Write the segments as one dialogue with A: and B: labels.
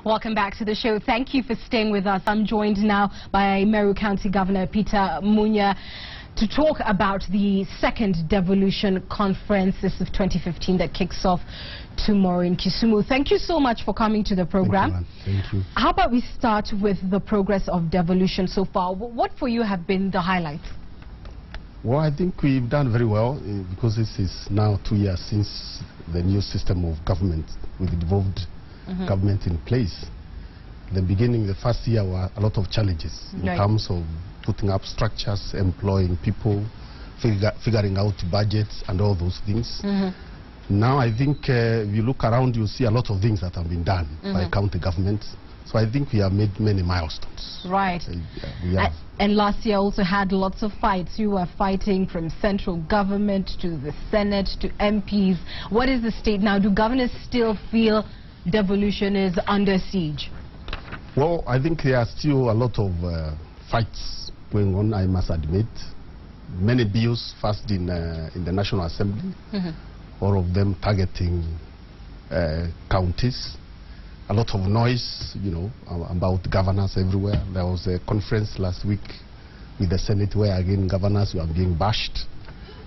A: Welcome back to the show. Thank you for staying with us. I'm joined now by Meru County Governor Peter Munya to talk about the second Devolution Conference. This is 2015 that kicks off tomorrow in Kisumu. Thank you so much for coming to the program.
B: Thank you.
A: How about we start with the progress of devolution so far? What for you have been the highlights?
B: Well, I think we've done very well because this is now 2 years since the new system of government with the devolved government in place. The beginning, the first year, were a lot of challenges in terms of putting up structures, employing people, figuring out budgets and all those things. Now I think if you look around, you see a lot of things that have been done by county governments. So I think we have made many milestones.
A: Right. And last year also had lots of fights. You were fighting from central government to the Senate to MPs. What is the state now? Do governors still feel devolution is under siege?
B: Well, I think there are still a lot of fights going on, I must admit. Many bills passed in the National Assembly, all of them targeting counties. A lot of noise, you know, about governors everywhere. There was a conference last week with the Senate where, again, governors were being bashed.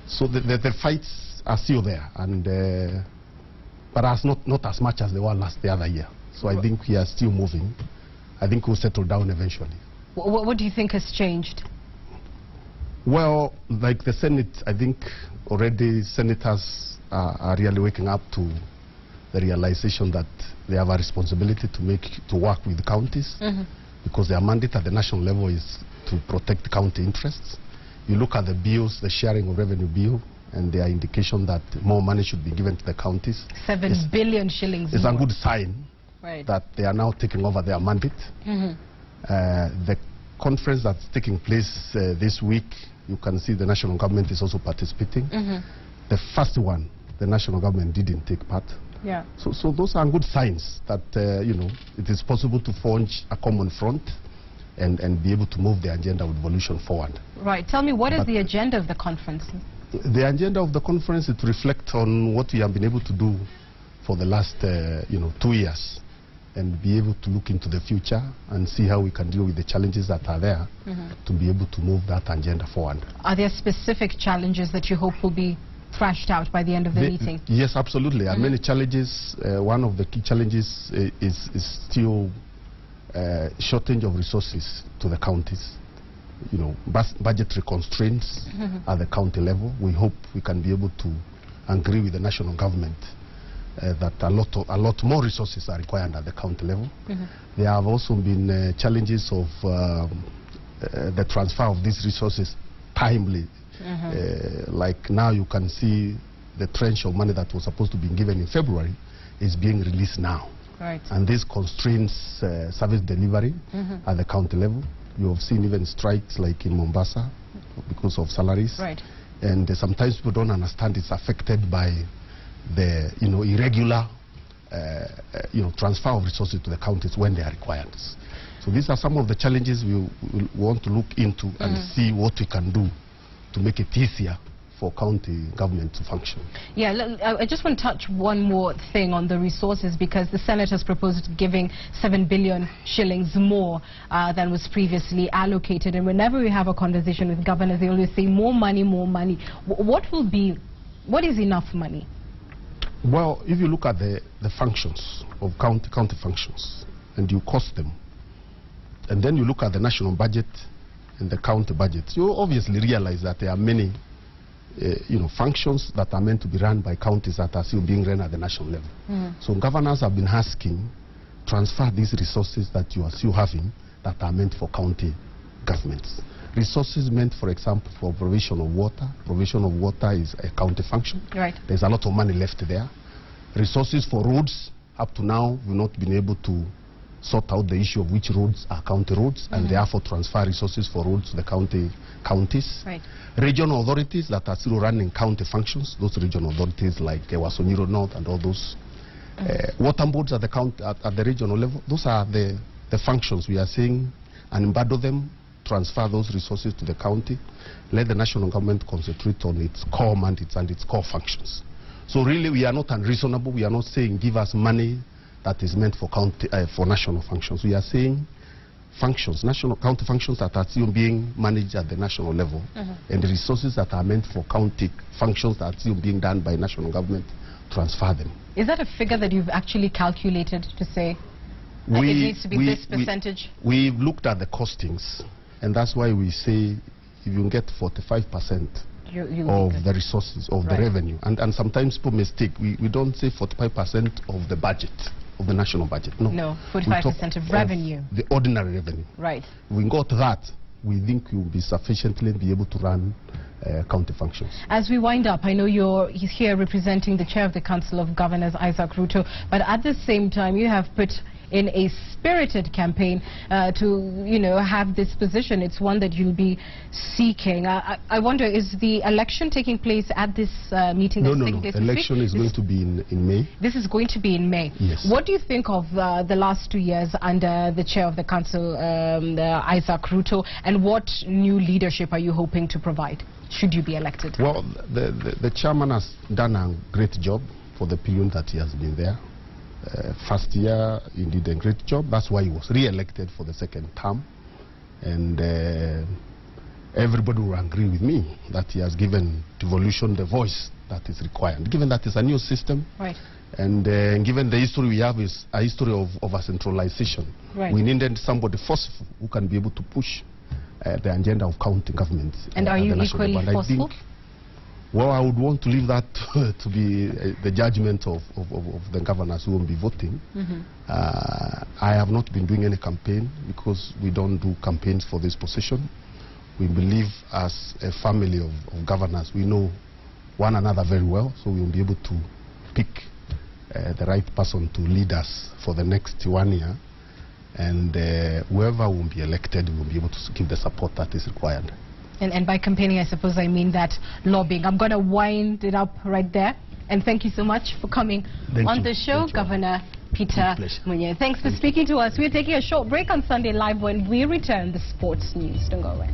B: So the fights are still there, and but not as much as they were the other year. So I think we are still moving. I think we'll settle down eventually.
A: What do you think has changed?
B: Well, like the Senate, I think already senators are really waking up to the realization that they have a responsibility to work with the counties, because their mandate at the national level is to protect county interests. You look at the bills, the sharing of revenue bill, and their indication that more money should be given to the counties. 7
A: billion shillings.
B: It's a good sign that they are now taking over their mandate. The conference that's taking place this week, you can see the national government is also participating. The first one, the national government didn't take part. So those are good signs that you know, it is possible to forge a common front and be able to move the agenda of devolution forward. Right.
A: Tell me, what is the agenda of the conference?
B: The agenda of the conference is to reflect on what we have been able to do for the last 2 years, and be able to look into the future and see how we can deal with the challenges that are there to be able to move that agenda forward. Are there specific challenges that you hope will be thrashed out by the end of the meeting? Yes, absolutely. There are many challenges. One of the key challenges is still shortage of resources to the counties. You know, budgetary constraints at the county level. We hope we can be able to agree with the national government that a lot more resources are required at the county level. There have also been challenges of the transfer of these resources timely. Like now you can see the tranche of money that was supposed to be given in February is being released now. And this constrains service delivery at the county level. You have seen even strikes like in Mombasa because of salaries. And sometimes people don't understand it's affected by the irregular transfer of resources to the counties when they are required. So these are some of the challenges we want to look into and see what we can do to make it easier for county government to function. I just want to touch one more thing on the resources, because the Senate has proposed giving 7 billion shillings more than was previously allocated. And whenever we have a conversation with governors, they always say more money, more money. What is enough money? Well, if you look at the functions of county functions and you cost them, and then you look at the national budget and the county budget, you obviously realize that there are many functions that are meant to be run by counties that are still being run at the national level. So governors have been asking, transfer these resources that you are still having that are meant for county governments. Resources meant, for example, for provision of water. Provision of water is a county function. There's a lot of money left there. Resources for roads, up to now, we've not been able to sort out the issue of which roads are county roads, and therefore transfer resources for roads to the counties. Regional authorities that are still running county functions, those regional authorities like Wasonyiro North and all those. Water boards at the regional level, those are the functions we are saying, and embeddle them, transfer those resources to the county, let the national government concentrate on its core mandates and its core functions. So really we are not unreasonable. We are not saying give us money that is meant for national functions. We are saying functions, county functions that are still being managed at the national level, and the resources that are meant for county functions that are still being done by national government, transfer them. Is that a figure that you've actually calculated to say it needs to be this percentage? We've looked at the costings, and that's why we say if you get 45% of the resources, of the revenue, and sometimes people mistake, we don't say 45% of the budget, of the national budget. No, 45% of revenue. The ordinary revenue. Right. If we got that, we think we will be sufficiently be able to run county functions. As we wind up, I know he's here representing the chair of the Council of Governors, Isaac Ruto, but at the same time you have put in a spirited campaign to, have this position. It's one that you'll be seeking. I wonder, is the election taking place at this meeting? No. The election is going to be in May. This is going to be in May. Yes. What do you think of the last 2 years under the chair of the council, Isaac Ruto, and what new leadership are you hoping to provide, should you be elected? Well, the chairman has done a great job for the period that he has been there. First year, he did a great job. That's why he was re-elected for the second term. And everybody will agree with me that he has given devolution the voice that is required. Given that it's a new system, and given the history we have is a history of a centralization, we needed somebody forceful who can be able to push the agenda of county government. And are you equally forceful? Well, I would want to leave that to be the judgment of the governors who will be voting. I have not been doing any campaign because we don't do campaigns for this position. We believe as a family of governors, we know one another very well, so we will be able to pick the right person to lead us for the next 1 year. And whoever will be elected will be able to give the support that is required. And by campaigning, I suppose I mean that lobbying. I'm going to wind it up right there. And thank you so much for coming on the show, Governor Peter Munya. Thanks for speaking to us. We're taking a short break on Sunday Live. When we return, the sports news. Don't go away.